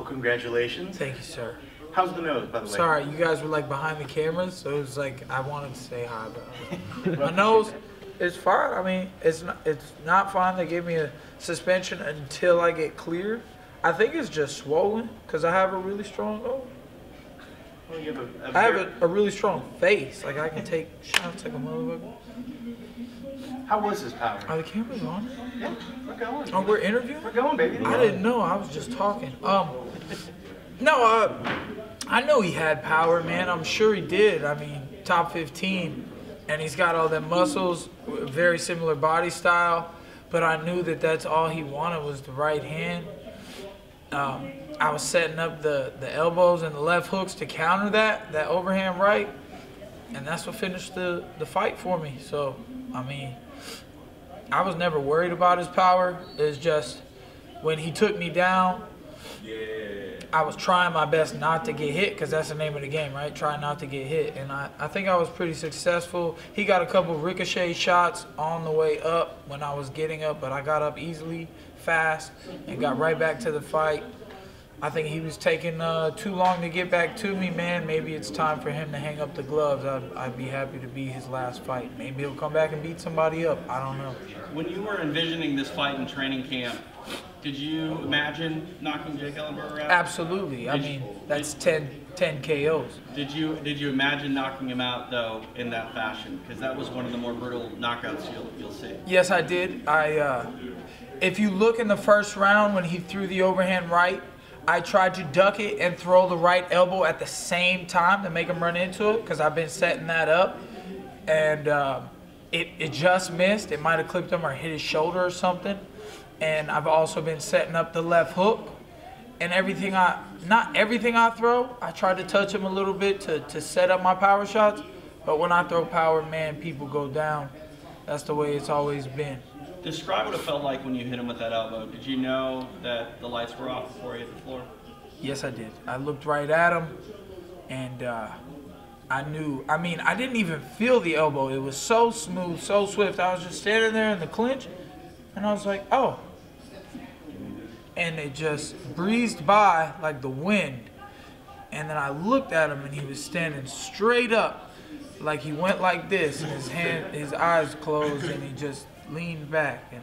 Well, congratulations. Thank you, sir. How's the nose, by the way? Sorry, you guys were like behind the cameras, so it was like I wanted to say hi, but my nose is fine. I mean, it's not fine. They gave me a suspension until I get cleared. I think it's just swollen because I have a really strong nose. Well, you have I have a really strong face. Like I can take shots like a motherfucker. How was his power? Are the cameras on? Yeah, we're going. Oh, we're interviewing? We're going, baby. I didn't know. I was just talking. No, I know he had power, man. I'm sure he did. I mean, top 15, and he's got all them muscles, very similar body style. But I knew that that's all he wanted was the right hand. I was setting up the elbows and the left hooks to counter that overhand right, and that's what finished the fight for me. So, I mean, I was never worried about his power. It's just when he took me down, I was trying my best not to get hit because that's the name of the game, right? Try not to get hit. And I think I was pretty successful. He got a couple ricochet shots on the way up when I was getting up, but I got up easily, fast, and got right back to the fight. I think he was taking too long to get back to me, man. Maybe it's time for him to hang up the gloves. I'd be happy to be his last fight. Maybe he'll come back and beat somebody up. I don't know. When you were envisioning this fight in training camp, did you imagine knocking Jake Ellenberger out? Absolutely. I mean, that's 10 KOs. Did you imagine knocking him out though in that fashion? Because that was one of the more brutal knockouts you'll see. Yes, I did. If you look in the first round when he threw the overhand right, I tried to duck it and throw the right elbow at the same time to make him run into it because I've been setting that up, and it just missed. It might have clipped him or hit his shoulder or something. And I've also been setting up the left hook, and not everything I throw, I try to touch him a little bit to set up my power shots. But when I throw power, man, people go down. That's the way it's always been. Describe what it felt like when you hit him with that elbow. Did you know that the lights were off before he hit the floor? Yes, I did. I looked right at him, and I knew. I mean, I didn't even feel the elbow. It was so smooth, so swift. I was just standing there in the clinch, and I was like, oh. And it just breezed by like the wind. And then I looked at him, and he was standing straight up, like he went like this, and his eyes closed, and he just leaned back, and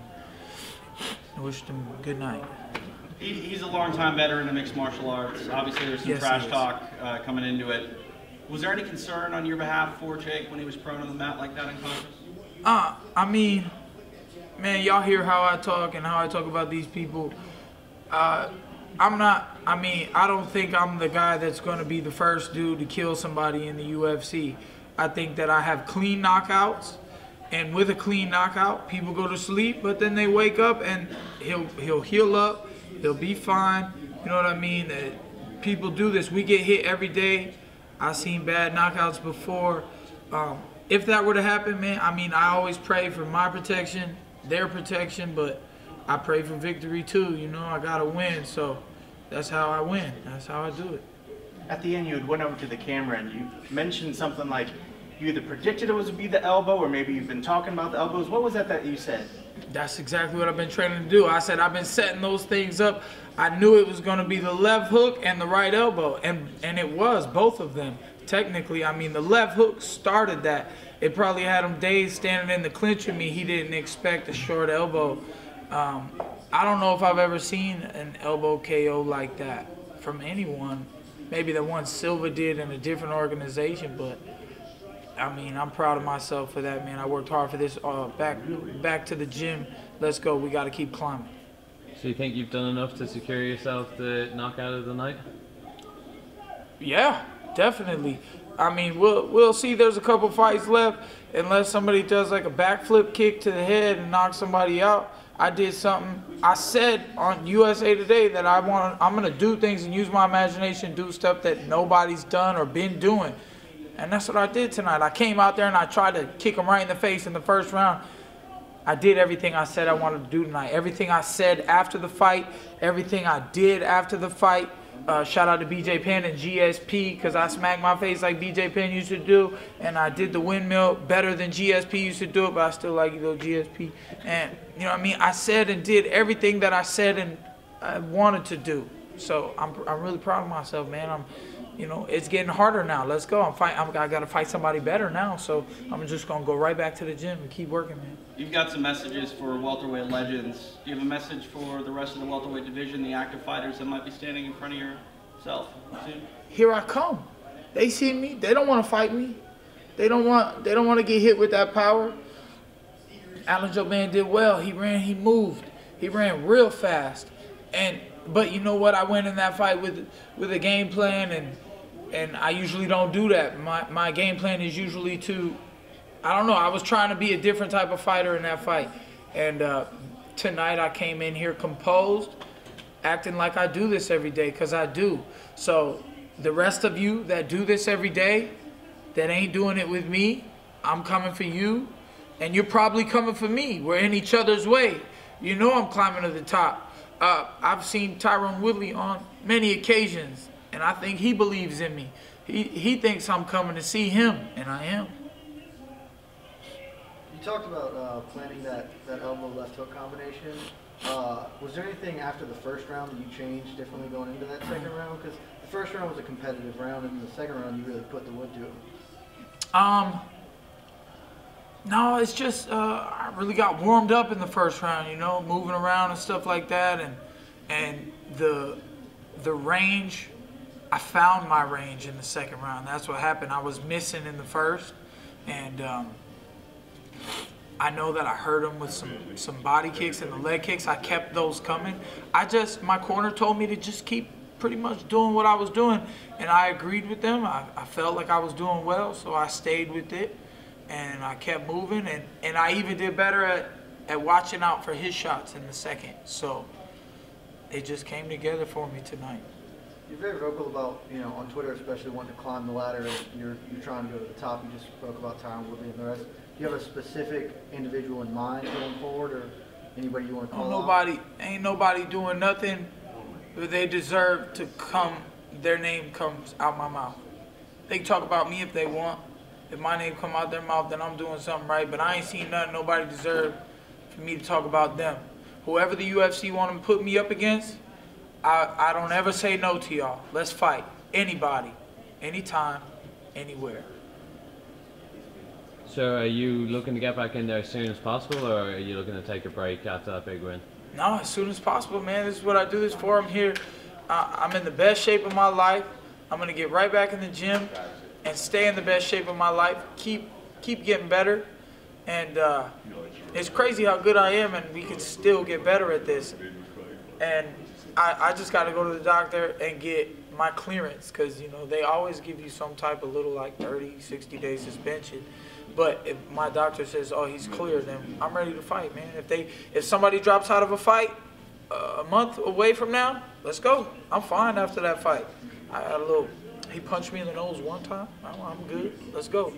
I wished him good night. He's a long-time veteran of mixed martial arts. Obviously, there's some trash talk coming into it. Was there any concern on your behalf for Jake when he was prone on the mat like that unconscious? I mean, man, y'all hear how I talk and how I talk about these people. I don't think I'm the guy that's going to be the first dude to kill somebody in the UFC. I think that I have clean knockouts. And with a clean knockout, people go to sleep, but then they wake up and he'll heal up, he'll be fine. You know what I mean? People do this. We get hit every day. I've seen bad knockouts before. If that were to happen, man, I mean, I always pray for my protection, their protection, but I pray for victory too. You know, I gotta win, so that's how I win. That's how I do it. At the end, you had went over to the camera and you mentioned something like, you either predicted it was to be the elbow, or maybe you've been talking about the elbows. What was that you said? That's exactly what I've been training to do. I said I've been setting those things up. I knew it was going to be the left hook and the right elbow, and it was both of them. Technically, I mean, the left hook started that. It probably had him dazed standing in the clinch with me. He didn't expect a short elbow. I don't know if I've ever seen an elbow KO like that from anyone. Maybe the one Silva did in a different organization, but I mean, I'm proud of myself for that, man. I worked hard for this. Back to the gym. Let's go. We got to keep climbing. So you think you've done enough to secure yourself the knockout of the night? Yeah, definitely. I mean, we'll see. There's a couple fights left. Unless somebody does like a backflip kick to the head and knocks somebody out. I did something. I said on USA Today that I'm gonna do things and use my imagination, do stuff that nobody's done or been doing. And that's what I did tonight. I came out there and I tried to kick him right in the face in the first round. I did everything I said I wanted to do tonight. Everything I said after the fight, everything I did after the fight. Shout out to BJ Penn and GSP because I smacked my face like BJ Penn used to do. And I did the windmill better than GSP used to do it, but I still like you though, GSP. And, you know what I mean? I said and did everything that I said and I wanted to do. So I'm really proud of myself, man. You know, it's getting harder now. Let's go. I got to fight somebody better now. So I'm just gonna go right back to the gym and keep working, man. You've got some messages for welterweight legends. Do you have a message for the rest of the welterweight division, the active fighters that might be standing in front of yourself soon? Here I come. They see me. They don't want to fight me. They don't want to get hit with that power. Alan Joban did well. He ran. He moved. He ran real fast. But you know what? I went in that fight with a game plan, and I usually don't do that. My game plan is usually to, I don't know, I was trying to be a different type of fighter in that fight. And tonight I came in here composed, acting like I do this every day, because I do. So the rest of you that do this every day, that ain't doing it with me, I'm coming for you, and you're probably coming for me. We're in each other's way. You know I'm climbing to the top. I've seen Tyron Woodley on many occasions, and I think he believes in me. He thinks I'm coming to see him, and I am. You talked about planning that elbow left hook combination. Was there anything after the first round that you changed differently going into that second round? Because the first round was a competitive round, and in the second round you really put the wood to it. No, it's just I really got warmed up in the first round, you know, moving around and stuff like that, and the range. I found my range in the second round. That's what happened. I was missing in the first, and I know that I hurt him with some body kicks and the leg kicks. I kept those coming. My corner told me to just keep pretty much doing what I was doing, and I agreed with them. I felt like I was doing well, so I stayed with it. And I kept moving, and I even did better at watching out for his shots in the second. So it just came together for me tonight. You're very vocal about, you know, on Twitter especially, wanting to climb the ladder. You're trying to go to the top. You just spoke about Tyron Woodley and the rest. Do you have a specific individual in mind going forward, or anybody you want to call out? Ain't nobody doing nothing that they deserve to come. Their name comes out my mouth. They can talk about me if they want. If my name come out their mouth, then I'm doing something right. But I ain't seen nothing nobody deserve for me to talk about them. Whoever the UFC want to put me up against, I don't ever say no to y'all. Let's fight. Anybody, anytime, anywhere. So are you looking to get back in there as soon as possible, or are you looking to take a break after that big win? No, as soon as possible, man. This is what I do this for. I'm here. I'm in the best shape of my life. I'm going to get right back in the gym and stay in the best shape of my life, keep getting better, and it's crazy how good I am, and we can still get better at this. And I just got to go to the doctor and get my clearance, because, you know, they always give you some type of little, like, 30, 60-day suspension. But if my doctor says, oh, he's clear, then I'm ready to fight, man. If somebody drops out of a fight a month away from now, let's go. I'm fine after that fight. I had he punched me in the nose one time. I'm good. Let's go.